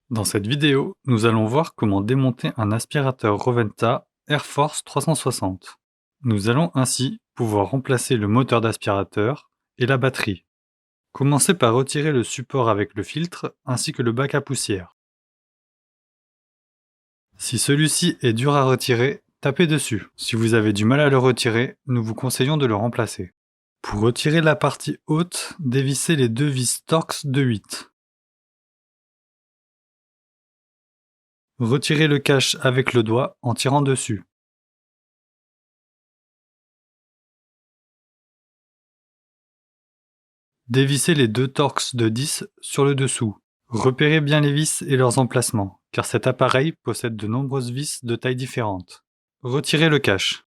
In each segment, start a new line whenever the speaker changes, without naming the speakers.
Dans cette vidéo, nous allons voir comment démonter un aspirateur Roventa Air Force 360. Nous allons ainsi pouvoir remplacer le moteur d'aspirateur et la batterie. Commencez par retirer le support avec le filtre ainsi que le bac à poussière. Si celui-ci est dur à retirer, tapez dessus. Si vous avez du mal à le retirer, nous vous conseillons de le remplacer. Pour retirer la partie haute, dévissez les deux vis Torx de 8. Retirez le cache avec le doigt en tirant dessus. Dévissez les deux Torx de 10 sur le dessous. Repérez bien les vis et leurs emplacements, car cet appareil possède de nombreuses vis de tailles différentes. Retirez le cache.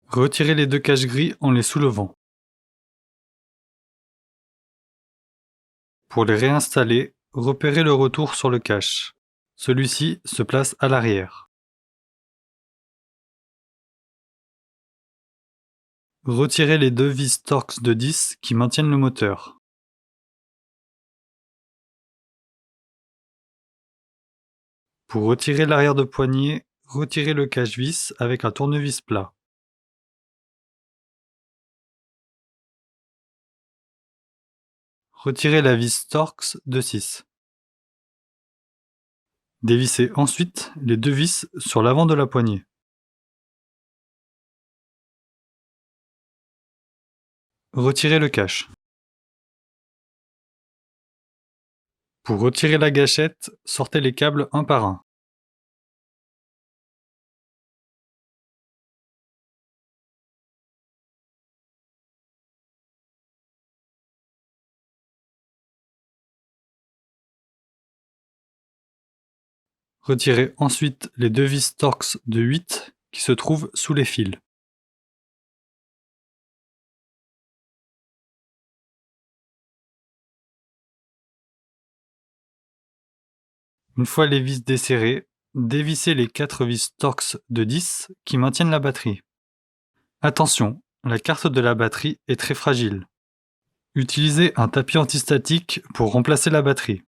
Retirez les deux caches gris en les soulevant. Pour les réinstaller, repérez le retour sur le cache. Celui-ci se place à l'arrière. Retirez les deux vis Torx de 10 qui maintiennent le moteur. Pour retirer l'arrière de poignée, retirez le cache-vis avec un tournevis plat. Retirez la vis Torx de 6. Dévissez ensuite les deux vis sur l'avant de la poignée. Retirez le cache. Pour retirer la gâchette, sortez les câbles un par un. Retirez ensuite les deux vis Torx de 8 qui se trouvent sous les fils. Une fois les vis desserrées, dévissez les 4 vis Torx de 10 qui maintiennent la batterie. Attention, la carte de la batterie est très fragile. Utilisez un tapis antistatique pour remplacer la batterie.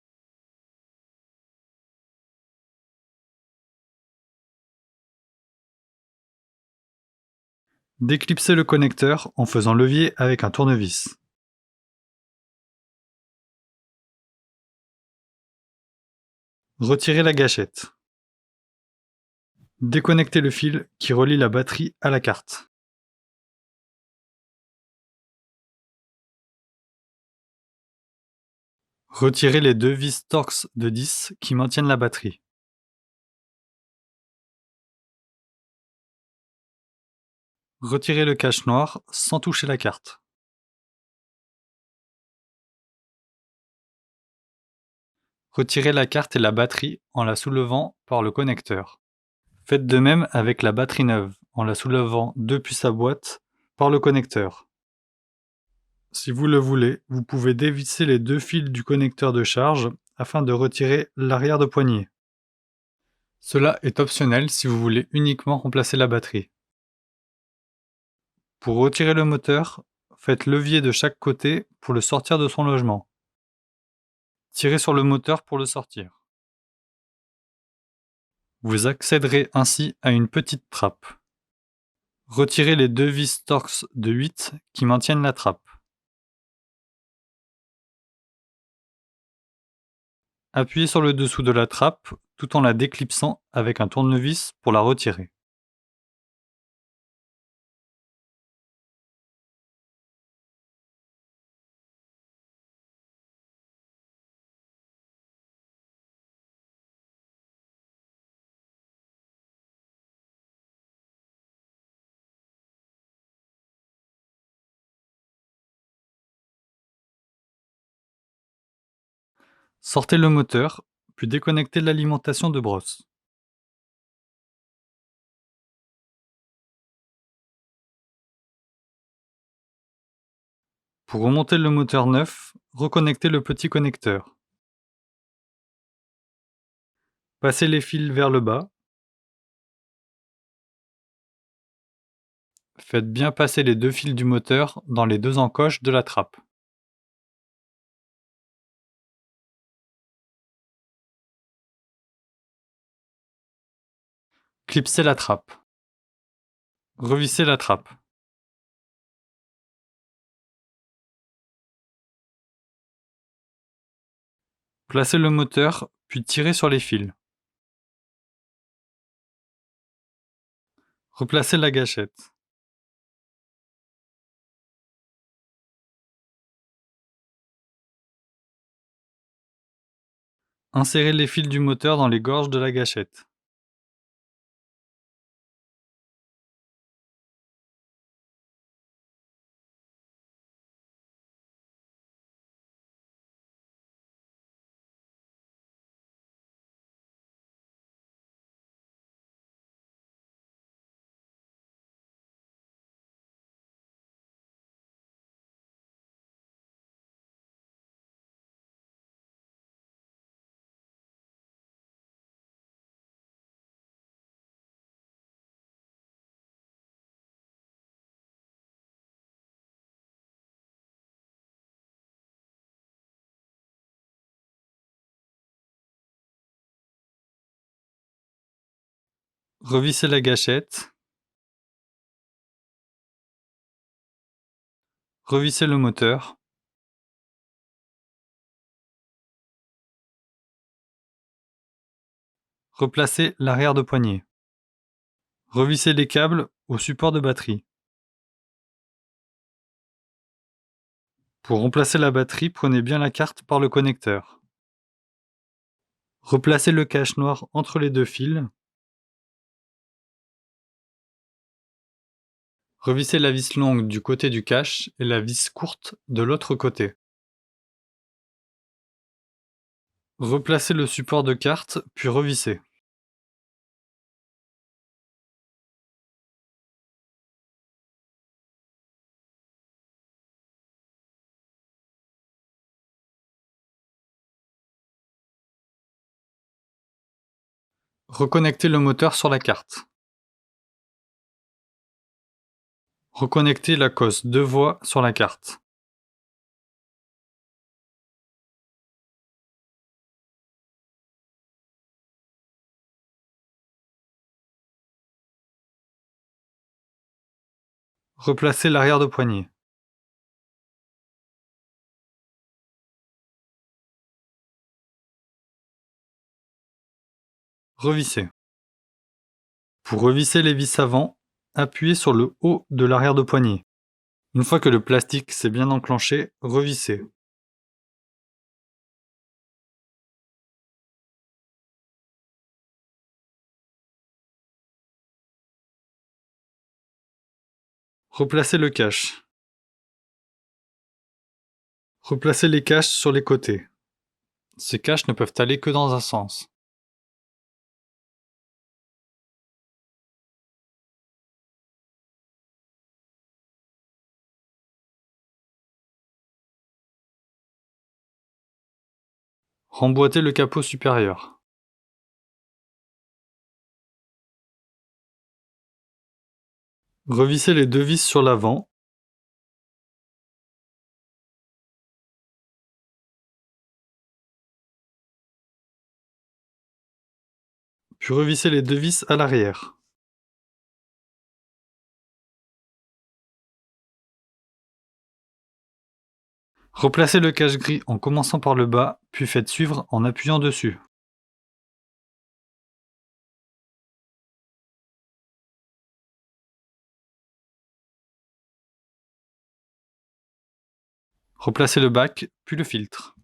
Déclipsez le connecteur en faisant levier avec un tournevis. Retirez la gâchette. Déconnectez le fil qui relie la batterie à la carte. Retirez les deux vis Torx de 10 qui maintiennent la batterie. Retirez le cache noir sans toucher la carte. Retirez la carte et la batterie en la soulevant par le connecteur. Faites de même avec la batterie neuve en la soulevant depuis sa boîte par le connecteur. Si vous le voulez, vous pouvez dévisser les deux fils du connecteur de charge afin de retirer l'arrière de poignée. Cela est optionnel si vous voulez uniquement remplacer la batterie. Pour retirer le moteur, faites levier de chaque côté pour le sortir de son logement. Tirez sur le moteur pour le sortir. Vous accéderez ainsi à une petite trappe. Retirez les deux vis Torx de 8 qui maintiennent la trappe. Appuyez sur le dessous de la trappe tout en la déclipsant avec un tournevis pour la retirer. Sortez le moteur, puis déconnectez l'alimentation de brosse. Pour remonter le moteur neuf, reconnectez le petit connecteur. Passez les fils vers le bas. Faites bien passer les deux fils du moteur dans les deux encoches de la trappe. Clipser la trappe. Revisser la trappe. Placer le moteur, puis tirer sur les fils. Replacer la gâchette. Insérer les fils du moteur dans les gorges de la gâchette. Revisser la gâchette. Revisser le moteur. Replacer l'arrière de poignée. Revisser les câbles au support de batterie. Pour remplacer la batterie, prenez bien la carte par le connecteur. Replacez le cache noir entre les deux fils. Revissez la vis longue du côté du cache et la vis courte de l'autre côté. Replacez le support de carte, puis revissez. Reconnectez le moteur sur la carte. Reconnectez la cosse 2 voies sur la carte. Replacez l'arrière de poignée. Revissez. Pour revisser les vis avant, appuyez sur le haut de l'arrière de poignée. Une fois que le plastique s'est bien enclenché, revissez. Replacez le cache. Replacez les caches sur les côtés. Ces caches ne peuvent aller que dans un sens. Remboîtez le capot supérieur. Revissez les deux vis sur l'avant. Puis revissez les deux vis à l'arrière. Replacez le cache gris en commençant par le bas, puis faites suivre en appuyant dessus. Replacez le bac, puis le filtre.